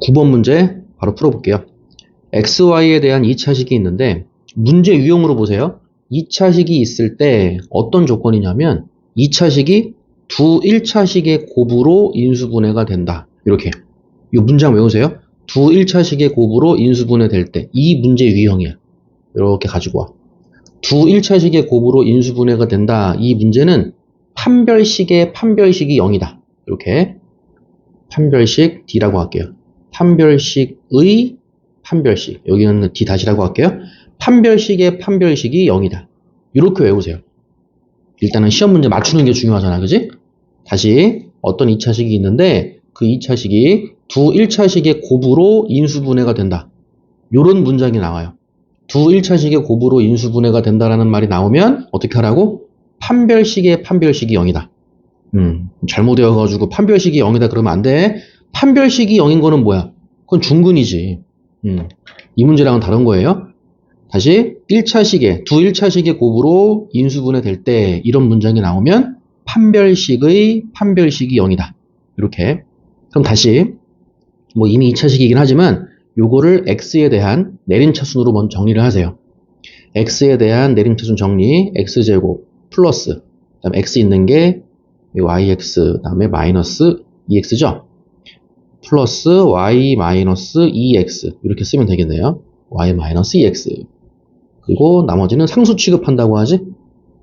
9번 문제 바로 풀어볼게요. XY에 대한 2차식이 있는데 문제 유형으로 보세요. 2차식이 있을 때 어떤 조건이냐면 2차식이 두 1차식의 곱으로 인수분해가 된다. 이렇게 이 문장 외우세요. 두 1차식의 곱으로 인수분해 될 때 이 문제 유형이야. 이렇게 가지고 와. 두 1차식의 곱으로 인수분해가 된다. 이 문제는 판별식의 판별식이 0이다. 이렇게 판별식 D라고 할게요. 판별식의 판별식. 여기는 D 다시라고 할게요. 판별식의 판별식이 0이다. 이렇게 외우세요. 일단은 시험 문제 맞추는 게 중요하잖아. 그지? 다시 어떤 2차식이 있는데 그 2차식이 두 1차식의 곱으로 인수분해가 된다. 이런 문장이 나와요. 두 1차식의 곱으로 인수분해가 된다라는 말이 나오면 어떻게 하라고? 판별식의 판별식이 0이다. 잘못되어가지고 판별식이 0이다 그러면 안 돼. 판별식이 0인 거는 뭐야? 그건 중근이지. 이 문제랑은 다른 거예요. 다시 1차식의 두 1차식의 곱으로 인수분해 될 때 이런 문장이 나오면 판별식의 판별식이 0이다. 이렇게. 그럼 다시 뭐 이미 2차식이긴 하지만 요거를 x에 대한 내림차순으로 먼저 정리를 하세요. x에 대한 내림차순 정리, x제곱 플러스 그다음 x 있는 게 yx 다음에 마이너스 2x죠. 플러스 y 마이너스 2x 이렇게 쓰면 되겠네요. y 마이너스 2x 그리고 나머지는 상수 취급한다고 하지.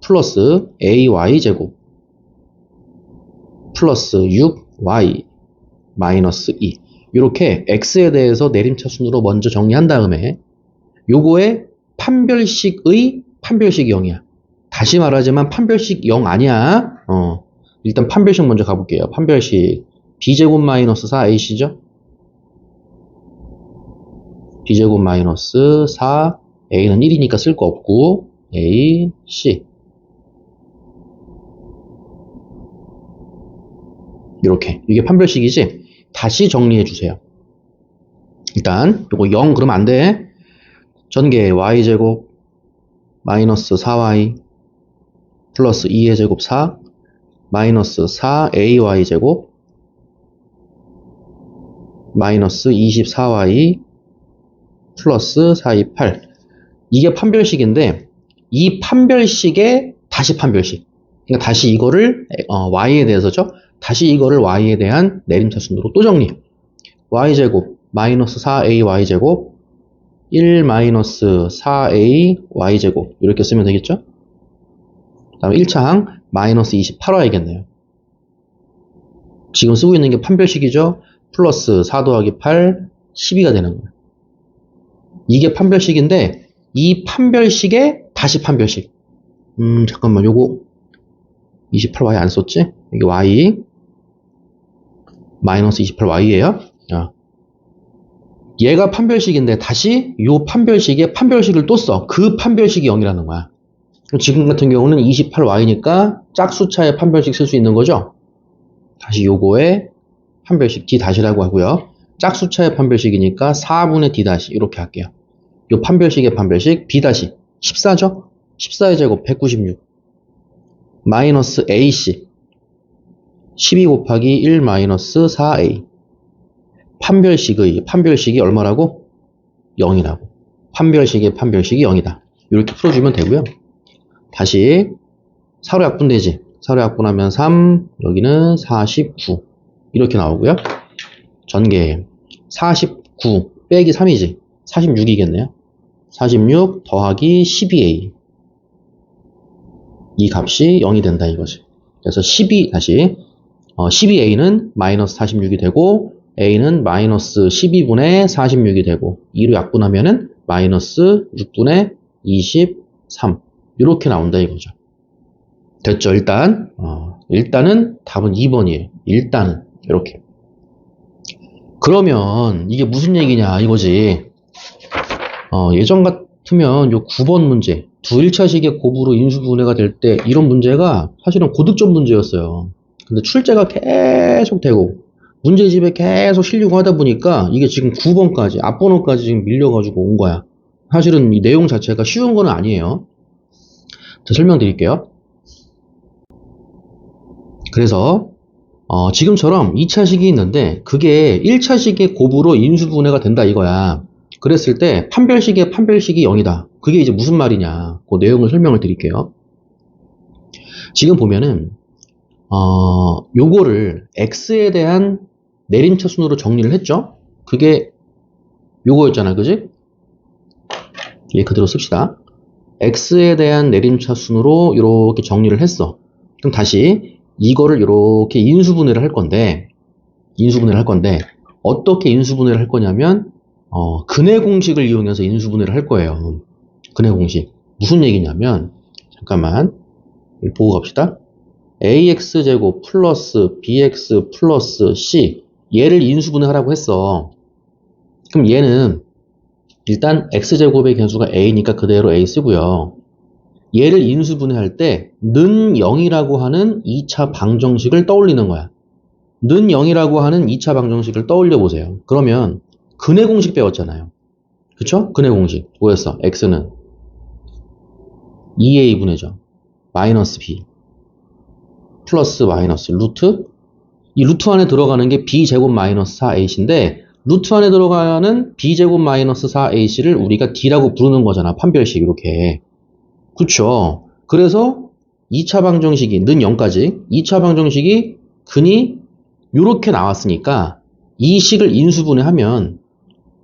플러스 ay 제곱 플러스 6y 마이너스 2 이렇게 x에 대해서 내림차순으로 먼저 정리한 다음에 요거의 판별식의 판별식이 0이야. 다시 말하지만 판별식 0 아니야. 일단 판별식 먼저 가볼게요. 판별식 b제곱 마이너스 4ac죠? b제곱 마이너스 4 a는 1이니까 쓸 거 없고 a, c 이렇게 이게 판별식이지? 다시 정리해 주세요. 일단 요거 0 그러면 안 돼. 전개 y제곱 마이너스 4y 플러스 2의 제곱 4 마이너스 4ay 제곱 마이너스 24y 플러스 428 이게 판별식인데 이 판별식의 다시 판별식 그러니까 다시 이거를 y에 대해서죠. 다시 이거를 y에 대한 내림차순으로 또 정리. y제곱 마이너스 4ay-제곱 1 마이너스 4ay-제곱 이렇게 쓰면 되겠죠? 그 다음에 1차 항 마이너스 28y겠네요. 지금 쓰고 있는 게 판별식이죠? 플러스 4 더하기 8, 12가 되는 거예요. 이게 판별식인데 이 판별식의 다시 판별식. 잠깐만 요거 28y 안 썼지? 이게 y 마이너스 28y예요. 얘가 판별식인데 다시 요 판별식에 판별식을 또 써. 그 판별식이 0이라는 거야. 지금 같은 경우는 28y니까 짝수차의 판별식 쓸 수 있는 거죠. 다시 요거에 판별식 d 다시라고 하고요. 짝수차의 판별식이니까 4분의 d 다시 이렇게 할게요. 요 판별식의 판별식 b 다시 14죠? 14의 제곱 196 마이너스 ac 12 곱하기 1 마이너스 4a 판별식의 판별식이 얼마라고? 0이라고. 판별식의 판별식이 0이다. 이렇게 풀어주면 되고요. 다시 사로 약분되지. 사로 약분하면 3 여기는 49 이렇게 나오고요. 전개 49 빼기 3이지. 46이겠네요. 46 더하기 12a 이 값이 0이 된다 이거지. 그래서 12 다시 12a는 마이너스 46이 되고 a는 마이너스 12분의 46이 되고 2로 약분하면은 마이너스 6분의 23 이렇게 나온다 이거죠. 됐죠? 일단은 답은 2번이에요. 일단은 이렇게. 그러면 이게 무슨 얘기냐 이거지. 예전 같으면 요 9번 문제 두 1차식의 곱으로 인수분해가 될 때 이런 문제가 사실은 고득점 문제였어요. 근데 출제가 계속 되고 문제집에 계속 실리고 하다 보니까 이게 지금 9번까지 앞번호까지 지금 밀려가지고 온 거야. 사실은 이 내용 자체가 쉬운 건 아니에요. 자, 설명드릴게요. 그래서 지금처럼 2차식이 있는데 그게 1차식의 곱으로 인수분해가 된다 이거야. 그랬을 때 판별식의 판별식이 0이다. 그게 이제 무슨 말이냐. 그 내용을 설명을 드릴게요. 지금 보면은 요거를 x에 대한 내림차순으로 정리를 했죠. 그게 요거였잖아, 그지? 얘 그대로 씁시다. x에 대한 내림차순으로 이렇게 정리를 했어. 그럼 다시 이거를 이렇게 인수분해를 할 건데 어떻게 인수분해를 할 거냐면 근해 공식을 이용해서 인수분해를 할 거예요. 근해 공식 무슨 얘기냐면 잠깐만 보고 갑시다. ax제곱 플러스 bx 플러스 c 얘를 인수분해하라고 했어. 그럼 얘는 일단 x제곱의 개수가 a니까 그대로 a 쓰고요. 얘를 인수분해할 때 는 0이라고 하는 2차 방정식을 떠올리는 거야. 는 0이라고 하는 2차 방정식을 떠올려 보세요. 그러면 근해 공식 배웠잖아요. 그쵸? 근해 공식 뭐였어? x는 2a분해죠. 마이너스 b 플러스 마이너스 루트 이 루트 안에 들어가는 게 b제곱 마이너스 4ac인데 루트 안에 들어가는 b제곱 마이너스 4ac를 우리가 d라고 부르는 거잖아. 판별식 이렇게. 그쵸? 그래서 2차 방정식이 는 0까지 2차 방정식이 근이 이렇게 나왔으니까 이 식을 인수분해하면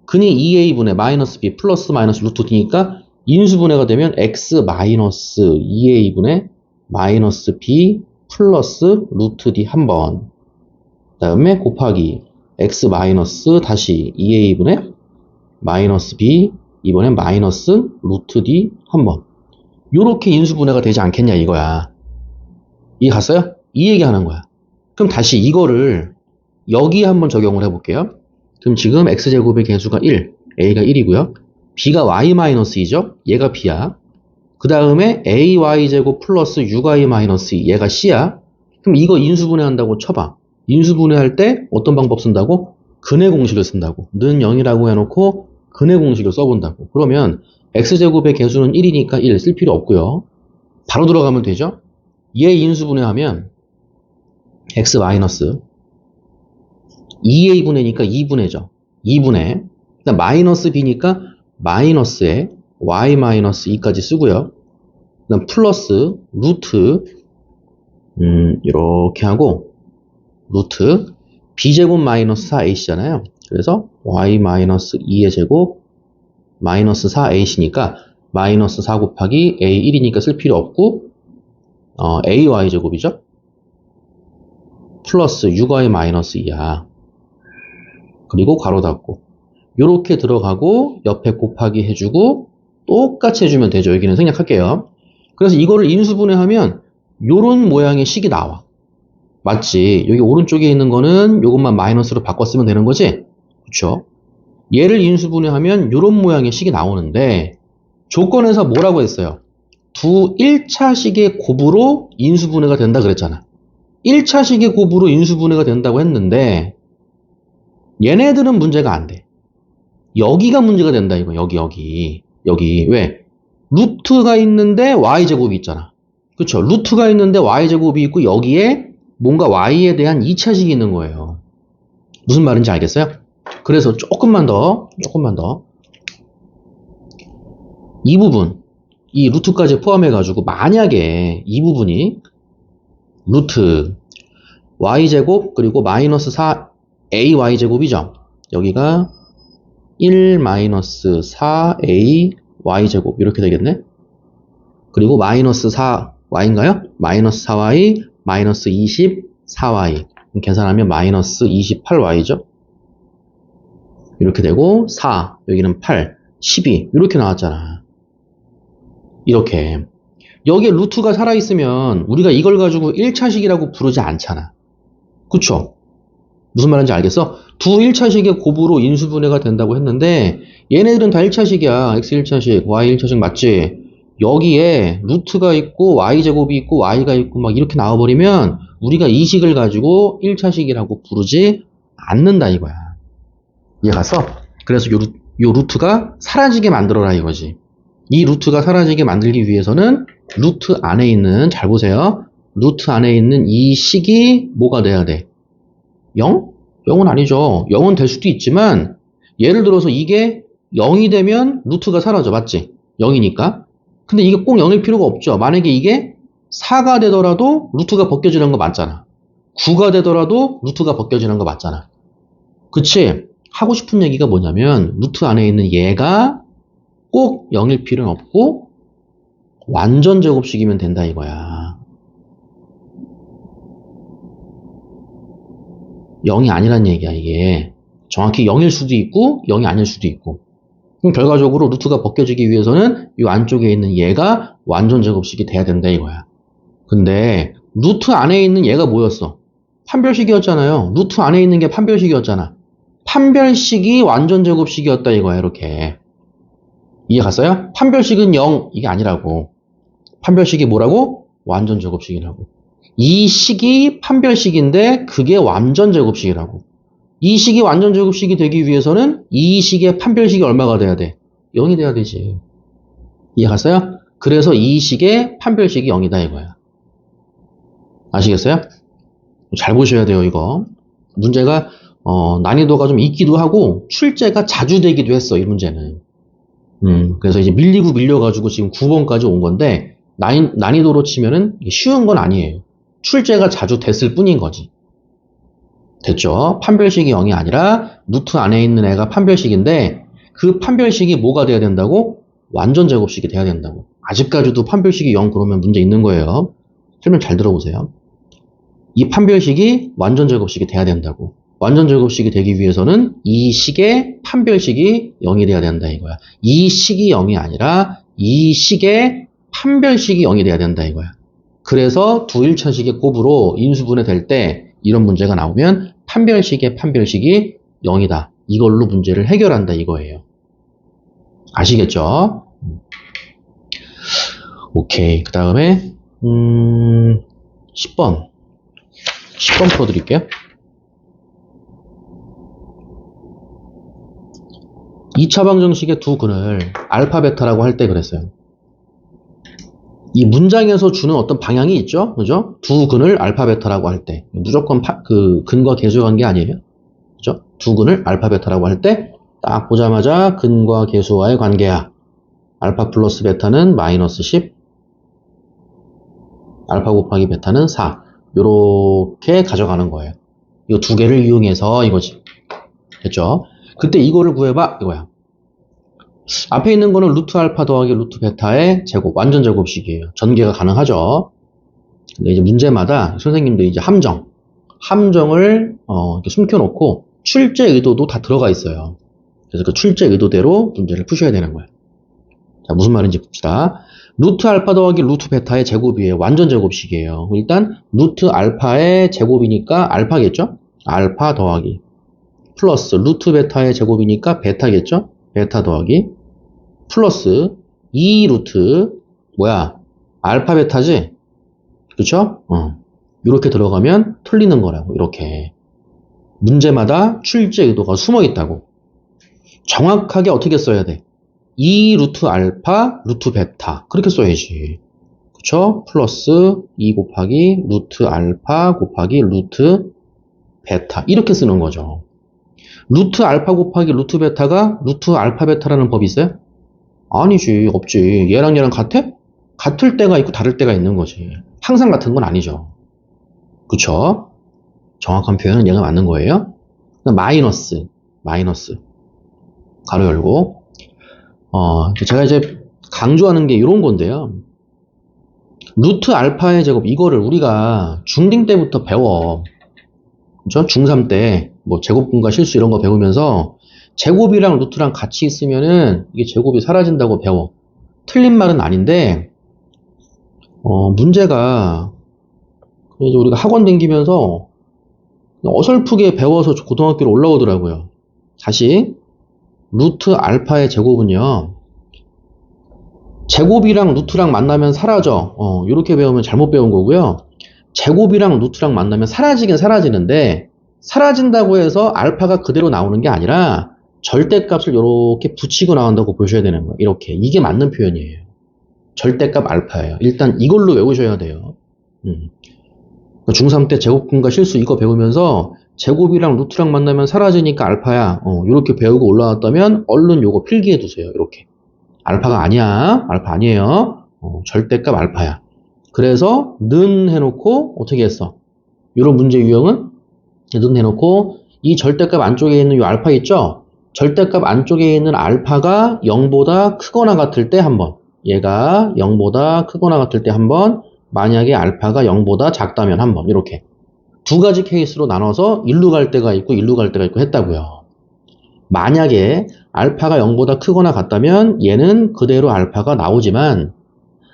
근이 2a분의 마이너스 b 플러스 마이너스 루트 d니까 인수분해가 되면 x 마이너스 2a분의 마이너스 b 플러스 루트 d 한 번 그 다음에 곱하기 x 마이너스 다시 2a분의 마이너스 b 이번엔 마이너스 루트 d 한 번 요렇게 인수분해가 되지 않겠냐 이거야. 이해 갔어요? 이 얘기 하는 거야. 그럼 다시 이거를 여기에 한번 적용을 해볼게요. 그럼 지금 x제곱의 개수가 1, a가 1이고요. b가 y-2죠? 얘가 b야. 그 다음에 ay제곱 플러스 6y-2 얘가 c야. 그럼 이거 인수분해 한다고 쳐봐. 인수분해할 때 어떤 방법 쓴다고? 근해 공식을 쓴다고. 는 0이라고 해놓고 근해 공식을 써본다고. 그러면 x제곱의 개수는 1이니까 1 쓸 필요 없고요. 바로 들어가면 되죠? 얘 인수분해하면 x 마이너스 2a분해니까 2분해죠. 2분해. 그다음 마이너스 b니까 마이너스에 y-2까지 쓰고요. 그다음 플러스 루트 이렇게 하고 루트 b제곱 마이너스 4ac잖아요. 그래서 y-2의 제곱 마이너스 4ac니까 마이너스 4 곱하기 a1이니까 쓸 필요 없고 ay 제곱이죠. 플러스 6y-2야. 그리고 괄호 닫고 요렇게 들어가고 옆에 곱하기 해주고 똑같이 해주면 되죠. 여기는 생략할게요. 그래서 이거를 인수분해하면 요런 모양의 식이 나와. 맞지? 여기 오른쪽에 있는 거는 요것만 마이너스로 바꿔 쓰면 되는 거지? 그쵸? 얘를 인수분해하면 요런 모양의 식이 나오는데 조건에서 뭐라고 했어요? 두 1차식의 곱으로 인수분해가 된다 그랬잖아. 1차식의 곱으로 인수분해가 된다고 했는데 얘네들은 문제가 안 돼. 여기가 문제가 된다 이거. 여기 왜? 루트가 있는데 y제곱이 있잖아. 그쵸? 루트가 있는데 y제곱이 있고 여기에 뭔가 y에 대한 2차식이 있는 거예요. 무슨 말인지 알겠어요? 그래서 조금만 더 이 부분 이 루트까지 포함해가지고 만약에 이 부분이 루트 y제곱 그리고 마이너스 4ay제곱이죠. 여기가 1 마이너스 4a y제곱 이렇게 되겠네. 그리고 마이너스 4y인가요? 마이너스 4y 마이너스 24y 계산하면 마이너스 28y죠. 이렇게 되고 4 여기는 8 12 이렇게 나왔잖아. 이렇게 여기에 루트가 살아있으면 우리가 이걸 가지고 1차식이라고 부르지 않잖아. 그쵸? 무슨 말인지 알겠어? 두 1차식의 곱으로 인수분해가 된다고 했는데 얘네들은 다 1차식이야. x 1차식, y 1차식 맞지? 여기에 루트가 있고 y제곱이 있고 y가 있고 막 이렇게 나와버리면 우리가 이 식을 가지고 1차식이라고 부르지 않는다 이거야. 이해갔어? 그래서 요 루트가 사라지게 만들어라 이거지. 이 루트가 사라지게 만들기 위해서는 루트 안에 있는 잘 보세요. 루트 안에 있는 이 식이 뭐가 돼야 돼? 0? 0은 아니죠. 0은 될 수도 있지만 예를 들어서 이게 0이 되면 루트가 사라져. 맞지? 0이니까. 근데 이게 꼭 0일 필요가 없죠. 만약에 이게 4가 되더라도 루트가 벗겨지는 거 맞잖아. 9가 되더라도 루트가 벗겨지는 거 맞잖아. 그치? 하고 싶은 얘기가 뭐냐면 루트 안에 있는 얘가 꼭 0일 필요는 없고 완전 제곱식이면 된다 이거야. 0이 아니란 얘기야 이게. 정확히 0일 수도 있고 0이 아닐 수도 있고. 그럼 결과적으로 루트가 벗겨지기 위해서는 이 안쪽에 있는 얘가 완전 제곱식이 돼야 된다 이거야. 근데 루트 안에 있는 얘가 뭐였어? 판별식이었잖아요. 루트 안에 있는 게 판별식이었잖아. 판별식이 완전 제곱식이었다 이거야 이렇게. 이해 갔어요? 판별식은 0 이게 아니라고. 판별식이 뭐라고? 완전 제곱식이라고. 이 식이 판별식인데 그게 완전 제곱식이라고. 이 식이 완전 제곱식이 되기 위해서는 이 식의 판별식이 얼마가 돼야 돼? 0이 돼야 되지. 이해 갔어요? 그래서 이 식의 판별식이 0이다 이거야. 아시겠어요? 잘 보셔야 돼요 이거. 문제가 난이도가 좀 있기도 하고 출제가 자주 되기도 했어 이 문제는. 그래서 이제 밀리고 밀려가지고 지금 9번까지 온 건데 난이도로 치면은 쉬운 건 아니에요. 출제가 자주 됐을 뿐인 거지. 됐죠? 판별식이 0이 아니라 루트 안에 있는 애가 판별식인데 그 판별식이 뭐가 돼야 된다고? 완전 제곱식이 돼야 된다고. 아직까지도 판별식이 0 그러면 문제 있는 거예요. 설명 잘 들어보세요. 이 판별식이 완전 제곱식이 돼야 된다고. 완전 제곱식이 되기 위해서는 이 식의 판별식이 0이 돼야 된다 이거야. 이 식이 0이 아니라 이 식의 판별식이 0이 돼야 된다 이거야. 그래서 두 1차식의 곱으로 인수분해 될 때 이런 문제가 나오면 판별식의 판별식이 0이다. 이걸로 문제를 해결한다 이거예요. 아시겠죠? 오케이. 그 다음에 10번 풀어드릴게요. 2차 방정식의 두 근을 알파 베타라고 할 때 그랬어요. 이 문장에서 주는 어떤 방향이 있죠? 그죠? 두 근을 알파 베타라고 할 때 무조건 그 근과 계수의 관계 아니에요? 그죠? 두 근을 알파 베타라고 할 때 딱 보자마자 근과 계수와의 관계야. 알파 플러스 베타는 마이너스 10, 알파 곱하기 베타는 4. 요렇게 가져가는 거예요. 이 두 개를 이용해서 이거지. 됐죠? 그때 이거를 구해봐 이거야. 앞에 있는 거는 루트 알파 더하기 루트 베타의 제곱, 완전 제곱식이에요. 전개가 가능하죠. 근데 이제 문제마다 선생님도 이제 함정을 이렇게 숨겨놓고 출제 의도도 다 들어가 있어요. 그래서 그 출제 의도대로 문제를 푸셔야 되는 거예요. 자, 무슨 말인지 봅시다. 루트 알파 더하기 루트 베타의 제곱이에요. 완전 제곱식이에요. 일단 루트 알파의 제곱이니까 알파겠죠? 알파 더하기 플러스 루트 베타의 제곱이니까 베타겠죠? 베타 더하기 플러스 2 루트 뭐야? 알파 베타지? 그쵸? 이렇게 들어가면 틀리는 거라고. 이렇게 문제마다 출제 의도가 숨어 있다고. 정확하게 어떻게 써야 돼? 2 루트 알파 루트 베타 그렇게 써야지. 그쵸? 플러스 2 곱하기 루트 알파 곱하기 루트 베타 이렇게 쓰는 거죠. 루트 알파 곱하기 루트 베타가 루트 알파 베타라는 법이 있어요? 아니지, 없지. 얘랑 얘랑 같아? 같을 때가 있고 다를 때가 있는 거지. 항상 같은 건 아니죠. 그쵸? 정확한 표현은 얘가 맞는 거예요. 마이너스 가로 열고 제가 이제 강조하는 게 이런 건데요. 루트 알파의 제곱 이거를 우리가 중딩 때부터 배워. 그죠? 중3 때 뭐 제곱분과 실수 이런 거 배우면서 제곱이랑 루트랑 같이 있으면은 이게 제곱이 사라진다고 배워. 틀린 말은 아닌데 문제가 이제 우리가 학원 다니면서 어설프게 배워서 고등학교로 올라오더라고요. 다시 루트 알파의 제곱은요. 제곱이랑 루트랑 만나면 사라져. 이렇게 배우면 잘못 배운 거고요. 제곱이랑 루트랑 만나면 사라지긴 사라지는데 사라진다고 해서 알파가 그대로 나오는 게 아니라 절대값을 이렇게 붙이고 나온다고 보셔야 되는 거예요. 이렇게. 이게 맞는 표현이에요. 절대값 알파예요. 일단 이걸로 외우셔야 돼요. 중3 때 제곱분과 실수 이거 배우면서 제곱이랑 루트랑 만나면 사라지니까 알파야. 이렇게 배우고 올라왔다면 얼른 요거 필기해 두세요. 이렇게. 알파가 아니야. 알파 아니에요. 절대값 알파야. 그래서 는 해놓고 어떻게 했어? 이런 문제 유형은 는 해놓고 이 절대값 안쪽에 있는 이 알파 있죠? 절대값 안쪽에 있는 알파가 0보다 크거나 같을 때 한번, 얘가 0보다 크거나 같을 때 한번, 만약에 알파가 0보다 작다면 한번, 이렇게 두 가지 케이스로 나눠서 일로 갈 때가 있고 일로 갈 때가 있고 했다고요. 만약에 알파가 0보다 크거나 같다면 얘는 그대로 알파가 나오지만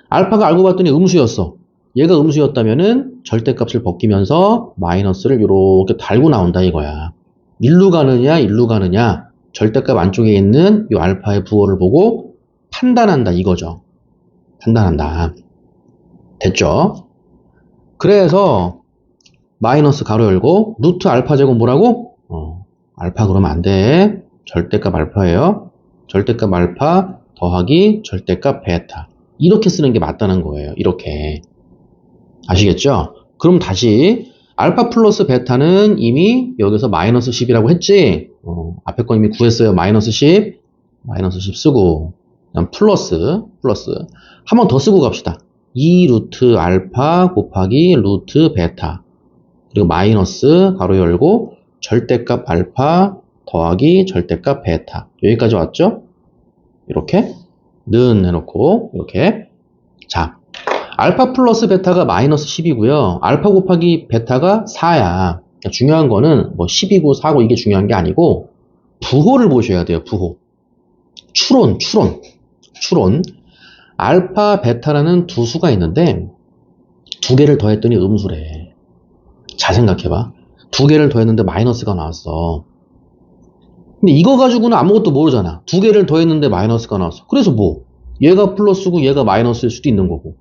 알파가 알고 봤더니 음수였어. 얘가 음수였다면은 절대값을 벗기면서 마이너스를 이렇게 달고 나온다 이거야. 일로 가느냐 일로 가느냐 절대값 안쪽에 있는 이 알파의 부호를 보고 판단한다 이거죠. 판단한다. 됐죠? 그래서 마이너스 가로 열고 루트 알파 제곱 뭐라고? 알파 그러면 안 돼. 절대값 알파예요. 절대값 알파 더하기 절대값 베타. 이렇게 쓰는 게 맞다는 거예요. 이렇게. 아시겠죠? 그럼 다시 알파 플러스 베타는 이미 여기서 마이너스 10이라고 했지? 앞에 거 이미 구했어요. 마이너스 10. 마이너스 10 쓰고 그다음 플러스 한 번 더 쓰고 갑시다. 2 루트 알파 곱하기 루트 베타 그리고 마이너스 가로 열고 절대값 알파 더하기 절대값 베타 여기까지 왔죠? 이렇게 는 해놓고 이렇게 자 알파 플러스 베타가 마이너스 10이고요. 알파 곱하기 베타가 4야. 중요한 거는 뭐 10이고 4고 이게 중요한 게 아니고 부호를 보셔야 돼요. 부호. 추론. 알파, 베타라는 두 수가 있는데 두 개를 더했더니 음수래. 잘 생각해봐. 두 개를 더했는데 마이너스가 나왔어. 근데 이거 가지고는 아무것도 모르잖아. 두 개를 더했는데 마이너스가 나왔어. 그래서 뭐? 얘가 플러스고 얘가 마이너스일 수도 있는 거고.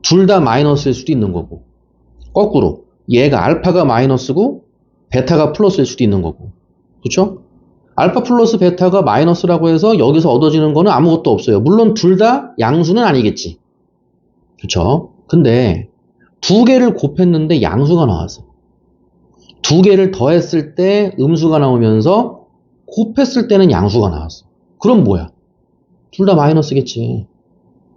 둘 다 마이너스일 수도 있는 거고. 거꾸로. 얘가 알파가 마이너스고 베타가 플러스일 수도 있는 거고. 그쵸? 알파 플러스 베타가 마이너스라고 해서 여기서 얻어지는 거는 아무것도 없어요. 물론 둘 다 양수는 아니겠지. 그쵸? 근데 두 개를 곱했는데 양수가 나왔어. 두 개를 더했을 때 음수가 나오면서 곱했을 때는 양수가 나왔어. 그럼 뭐야? 둘 다 마이너스겠지.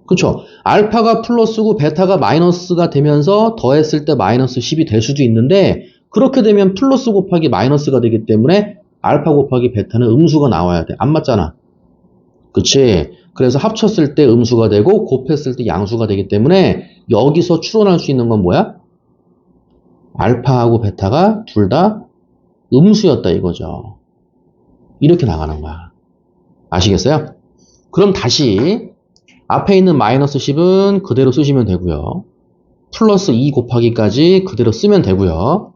그쵸? 알파가 플러스고 베타가 마이너스가 되면서 더했을 때 마이너스 10이 될 수도 있는데 그렇게 되면 플러스 곱하기 마이너스가 되기 때문에 알파 곱하기 베타는 음수가 나와야 돼. 안 맞잖아. 그치? 그래서 합쳤을 때 음수가 되고 곱했을 때 양수가 되기 때문에 여기서 추론할 수 있는 건 뭐야? 알파하고 베타가 둘 다 음수였다 이거죠. 이렇게 나가는 거야. 아시겠어요? 그럼 다시 앞에 있는 마이너스 10은 그대로 쓰시면 되고요. 플러스 2 곱하기까지 그대로 쓰면 되고요.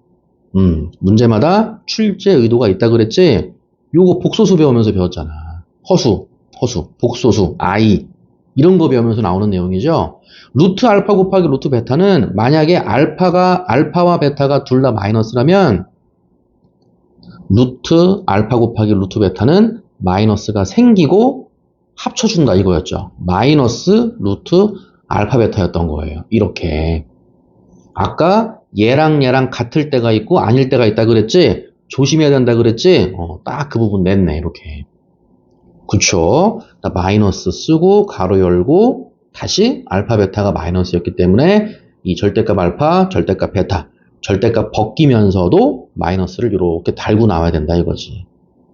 문제마다 출제 의도가 있다 그랬지? 요거 복소수 배우면서 배웠잖아. 허수, 복소수, i 이런 거 배우면서 나오는 내용이죠. 루트 알파 곱하기 루트 베타는 만약에 알파와 베타가 둘 다 마이너스라면 루트 알파 곱하기 루트 베타는 마이너스가 생기고 합쳐준다 이거였죠. 마이너스 루트 알파 베타였던 거예요. 이렇게. 아까 얘랑 같을 때가 있고 아닐 때가 있다 그랬지? 조심해야 된다 그랬지? 딱 그 부분 냈네 이렇게. 그쵸? 마이너스 쓰고 가로 열고 다시 알파 베타가 마이너스였기 때문에 이 절대값 알파, 절대값 베타 절대값 벗기면서도 마이너스를 이렇게 달고 나와야 된다 이거지.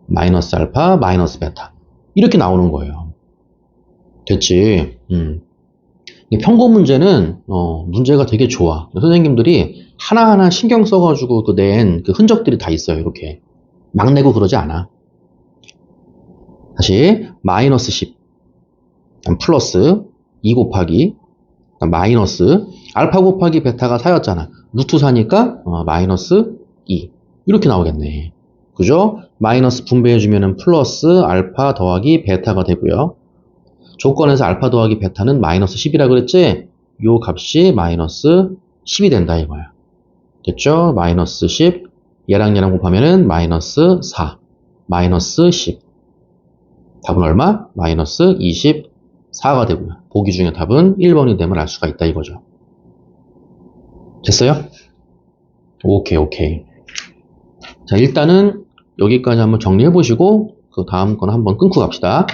마이너스 알파, 마이너스 베타 이렇게 나오는 거예요. 됐지? 평고 문제는 문제가 되게 좋아. 선생님들이 하나하나 신경 써가지고 낸 그 흔적들이 다 있어요. 이렇게 막 내고 그러지 않아. 다시 마이너스 10 플러스 2 곱하기 마이너스 알파 곱하기 베타가 4였잖아. 루트 4니까 마이너스 2 이렇게 나오겠네. 그죠? 마이너스 분배해주면 플러스 알파 더하기 베타가 되고요. 조건에서 알파 더하기 베타는 마이너스 10이라 그랬지? 요 값이 마이너스 10이 된다 이거야. 됐죠? 마이너스 10 얘랑 곱하면은 마이너스 4 마이너스 10 답은 얼마? 마이너스 24가 되고요. 보기 중에 답은 1번이 되면 알 수가 있다 이거죠. 됐어요? 오케이. 자, 일단은 여기까지 한번 정리해 보시고 그 다음 건 한번 끊고 갑시다.